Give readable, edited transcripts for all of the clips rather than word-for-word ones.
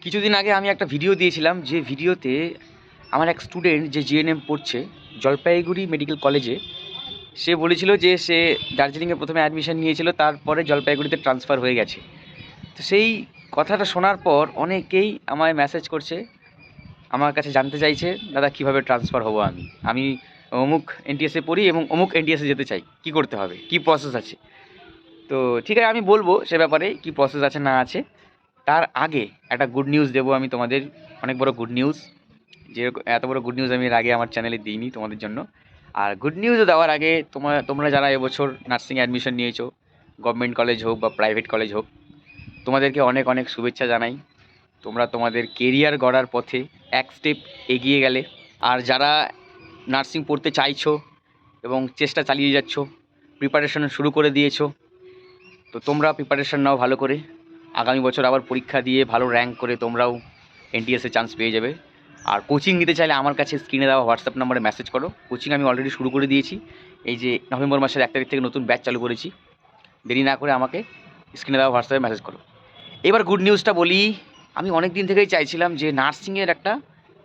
কিছুদিন আগে আমি একটা ভিডিও দিয়েছিলাম, যে ভিডিওতে আমার এক স্টুডেন্ট যে জিএনএম পড়ছে জলপাইগুড়ি মেডিকেল কলেজে, সে বলেছিল যে সে দার্জিলিংয়ে প্রথমে অ্যাডমিশন নিয়েছিল, তারপরে জলপাইগুড়িতে ট্রান্সফার হয়ে গেছে। তো সেই কথাটা শোনার পর অনেকেই আমায় মেসেজ করছে, আমার কাছে জানতে চাইছে, দাদা কীভাবে ট্রান্সফার হব, আমি অমুক এনটিএসে পড়ি এবং অমুক এনটিএসে যেতে চাই, কি করতে হবে, কি প্রসেস আছে। তো ঠিক আছে, আমি বলবো সে ব্যাপারে কি প্রসেস আছে না আছে। তার আগে একটা গুড নিউজ দেবো আমি তোমাদের, অনেক বড় গুড নিউজ। যে এত বড় গুড নিউজ আমি এর আগে আমার চ্যানেলে দিইনি তোমাদের জন্য। আর গুড নিউজ দেওয়ার আগে তোমরা যারা এবছর নার্সিংয়ে অ্যাডমিশন নিয়েছো, গভর্নমেন্ট কলেজ হোক বা প্রাইভেট কলেজ হোক, তোমাদেরকে অনেক অনেক শুভেচ্ছা জানাই। তোমরা তোমাদের কেরিয়ার গড়ার পথে এক স্টেপ এগিয়ে গেলে। আর যারা নার্সিং পড়তে চাইছো এবং চেষ্টা চালিয়ে যাচ্ছ, প্রিপারেশন শুরু করে দিয়েছো, তো তোমরা প্রিপারেশন নাও ভালো করে। আগামী বছর আবার পরীক্ষা দিয়ে ভালো র্যাঙ্ক করে তোমরাও এনটিএসে চান্স পেয়ে যাবে। আর কোচিং নিতে চাইলে আমার কাছে স্ক্রিনে দেওয়া হোয়াটসঅ্যাপ নাম্বারে মেসেজ করো। কোচিং আমি অলরেডি শুরু করে দিয়েছি। এই যে নভেম্বর মাসের 1 তারিখ থেকে নতুন ব্যাচ চালু করেছি। দেরি না করে আমাকে স্ক্রিনে দেওয়া হোয়াটসঅ্যাপে মেসেজ করো। এবার গুড নিউজটা বলি। আমি অনেক দিন থেকেই চাইছিলাম যে নার্সিংয়ের একটা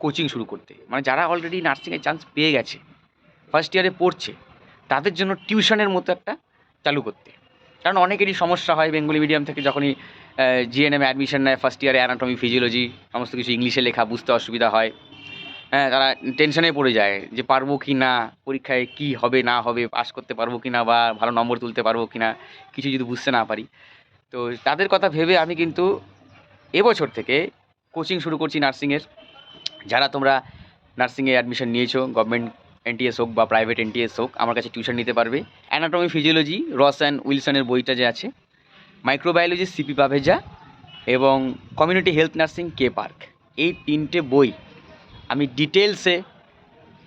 কোচিং শুরু করতে, মানে যারা অলরেডি নার্সিংয়ের চান্স পেয়ে গেছে, ফার্স্ট ইয়ারে পড়ছে, তাদের জন্য টিউশনের মতো একটা চালু করতে। কারণ অনেকেরই সমস্যা হয় বেঙ্গলি মিডিয়াম থেকে যখনই জিএনএম অ্যাডমিশন নেয়, ফার্স্ট ইয়ারে অ্যানাটমি ফিজিওলজি সমস্ত কিছু ইংলিশে লেখা, বুঝতে অসুবিধা হয়। হ্যাঁ, তারা টেনশনে পড়ে যায় যে পারবো কি না, পরীক্ষায় কি হবে না হবে, পাস করতে পারবো কি না, বা ভালো নম্বর তুলতে পারবো কি না, কিছু যদি বুঝতে না পারি। তো তাদের কথা ভেবে আমি কিন্তু এবছর থেকে কোচিং শুরু করছি নার্সিংয়ের। যারা তোমরা নার্সিংয়ে অ্যাডমিশন নিয়েছো, গভর্নমেন্ট এনটিএস হোক বা প্রাইভেট এনটিএস হোক, আমার কাছে টিউশন নিতে পারবে। অ্যানাটমি ফিজিওলজি রস অ্যান্ড উইলসনের বইটা যে আছে, মাইক্রোবায়োলজি সিপি পাভেজা, এবং কমিউনিটি হেলথ নার্সিং কে পার্ক, এই 3টে বই আমি ডিটেলসে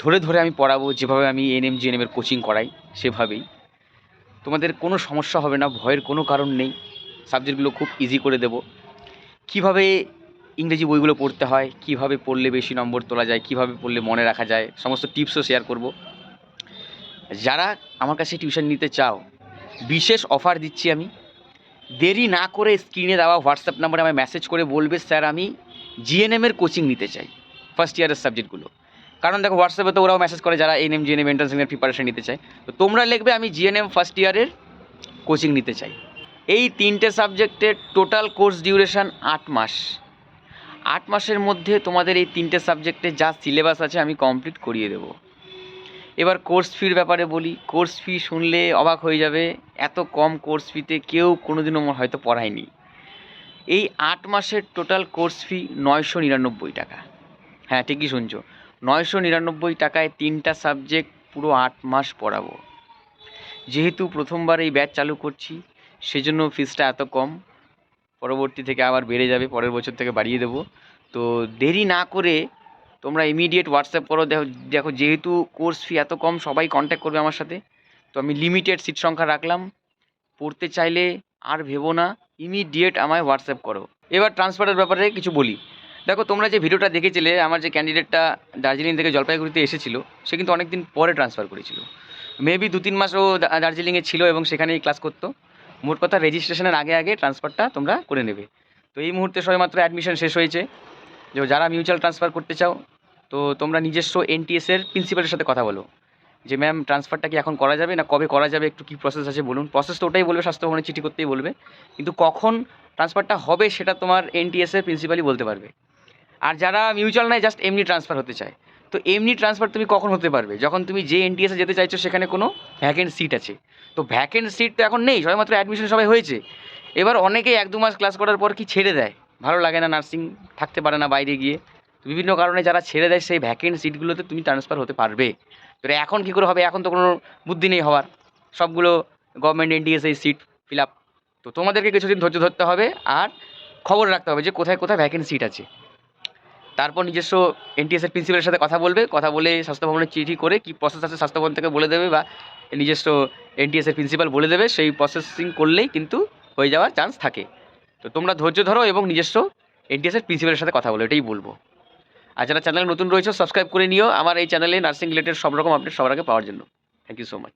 ধরে ধরে আমি পড়াবো, যেভাবে আমি এনএম জিএনএমের কোচিং করাই সেভাবেই। তোমাদের কোনো সমস্যা হবে না, ভয়ের কোনো কারণ নেই। সাবজেক্টগুলো খুব ইজি করে দেব। কিভাবে ইংরেজি বইগুলো পড়তে হয়, কিভাবে পড়লে বেশি নম্বর তোলা যায়, কিভাবে পড়লে মনে রাখা যায়, সমস্ত টিপসও শেয়ার করব। যারা আমার কাছে টিউশন নিতে চাও, বিশেষ অফার দিচ্ছি আমি। দেরি না করে স্ক্রিনে দেওয়া হোয়াটসঅ্যাপ নাম্বারে আমায় মেসেজ করে বলবে, স্যার আমি জিএনএমের কোচিং নিতে চাই, ফার্স্ট ইয়ারের সাবজেক্টগুলো। কারণ দেখো, হোয়াটসঅ্যাপে তো ওরাও মেসেজ করে যারা এনএম জিএনএম এন্ট্রান্স প্রিপারেশন নিতে চায়। তো তোমরা লিখবে আমি জিএনএম ফার্স্ট ইয়ারের কোচিং নিতে চাই। এই 3টে সাবজেক্টের টোটাল কোর্স ডিউরেশান 8 মাস। 8 মাসের মধ্যে তোমাদের এই 3টে সাবজেক্টে যা সিলেবাস আছে আমি কমপ্লিট করিয়ে দেবো। এবার কোর্স ফির ব্যাপারে বলি। কোর্স ফি শুনলে অবাক হয়ে যাবে, এত কম কোর্স ফিতে কেউ কোনোদিনও হয়তো পড়ায়নি। এই 8 মাসের টোটাল কোর্স ফি 999 টাকা। হ্যাঁ, ঠিকই শুনছো, 999 টাকায় 3টা সাবজেক্ট পুরো 8 মাস পড়াবো। যেহেতু প্রথমবার এই ব্যাচ চালু করছি, সেজন্য ফিসটা এত কম। পরবর্তী থেকে আবার বেড়ে যাবে, পরের বছর থেকে বাড়িয়ে দেবো। তো দেরি না করে তোমরা ইমিডিয়েট হোয়াটসঅ্যাপ করো। দেখো যেহেতু কোর্স ফি এত কম, সবাই কন্ট্যাক্ট করবে আমার সাথে। তো আমি লিমিটেড সিট সংখ্যা রাখলাম। পড়তে চাইলে আর ভেবো না, ইমিডিয়েট আমায় হোয়াটসঅ্যাপ করো। এবার ট্রান্সফারের ব্যাপারে কিছু বলি। দেখো, তোমরা যে ভিডিওটা দেখেছিলে, আমার যে ক্যান্ডিডেটটা দার্জিলিং থেকে জলপাইগুড়িতে এসেছিলো, সে কিন্তু অনেক দিন পরে ট্রান্সফার করেছিল। মেবি 2-3 মাস ও দার্জিলিংয়ে ছিল এবং সেখানেই ক্লাস করতো। মোট কথা রেজিস্ট্রেশনের আগে আগে ট্রান্সফারটা তোমরা করে নেবে। তো এই মুহূর্তে সবেমাত্র অ্যাডমিশন শেষ হয়েছে। যে যারা মিউচুয়াল ট্রান্সফার করতে চাও, তো তোমরা নিজস্ব এনটিএসের প্রিন্সিপালের সাথে কথা বলো যে ম্যাম ট্রান্সফারটা কি এখন করা যাবে, না কবে করা যাবে, একটু কী প্রসেস আছে বলুন। প্রসেস তো ওটাই বলবে, স্বাস্থ্য ভবনে চিঠি করতেই বলবে, কিন্তু কখন ট্রান্সফারটা হবে সেটা তোমার এনটিএসের প্রিন্সিপালই বলতে পারবে। আর যারা মিউচুয়াল নয়, জাস্ট এমনি ট্রান্সফার হতে চায়, তো এমনি ট্রান্সফার তুমি কখন হতে পারবে, যখন তুমি যে এনটিএসে যেতে চাইছো সেখানে কোনো ভ্যাকেন্ট সিট আছে। তো ভ্যাকেন্ট সিট তো এখন নেই, সবেমাত্র অ্যাডমিশন সবাই হয়েছে। এবার অনেকেই 1-2 মাস ক্লাস করার পর কি ছেড়ে দেয়, ভালো লাগে না, নার্সিং থাকতে পারে না বাইরে গিয়ে। তো বিভিন্ন কারণে যারা ছেড়ে দেয়, সেই ভ্যাকেন্ট সিটগুলোতে তুমি ট্রান্সফার হতে পারবে। তো এখন কী করে হবে, এখন তো কোনো বুদ্ধি নেই হওয়ার, সবগুলো গভর্নমেন্ট এনটিএসে সিট ফিল আপ। তো তোমাদেরকে কিছুদিন ধৈর্য ধরতে হবে আর খবর রাখতে হবে যে কোথায় কোথায় ভ্যাকেন্ট সিট আছে। তারপর নিজস্ব এনটিএসের প্রিন্সিপালের সাথে কথা বলবে, কথা বলে স্বাস্থ্য ভবনের চিঠি করে কী প্রসেস আছে স্বাস্থ্য ভবন থেকে বলে দেবে, বা নিজস্ব এনটিএসের প্রিন্সিপাল বলে দেবে, সেই প্রসেসিং করলেই কিন্তু হয়ে যাওয়ার চান্স থাকে। তো তোমরা ধৈর্য ধরো এবং নিজস্ব এনটিএসের প্রিন্সিপালের সাথে কথা বলো, এটাই বলবো। আর যারা চ্যানেলে নতুন রয়েছে, সাবস্ক্রাইব করে নিও আমার এই চ্যানেলে নার্সিং রিলেটেড সব রকম আপডেট সবার আগে পাওয়ার জন্য। Thank you so much.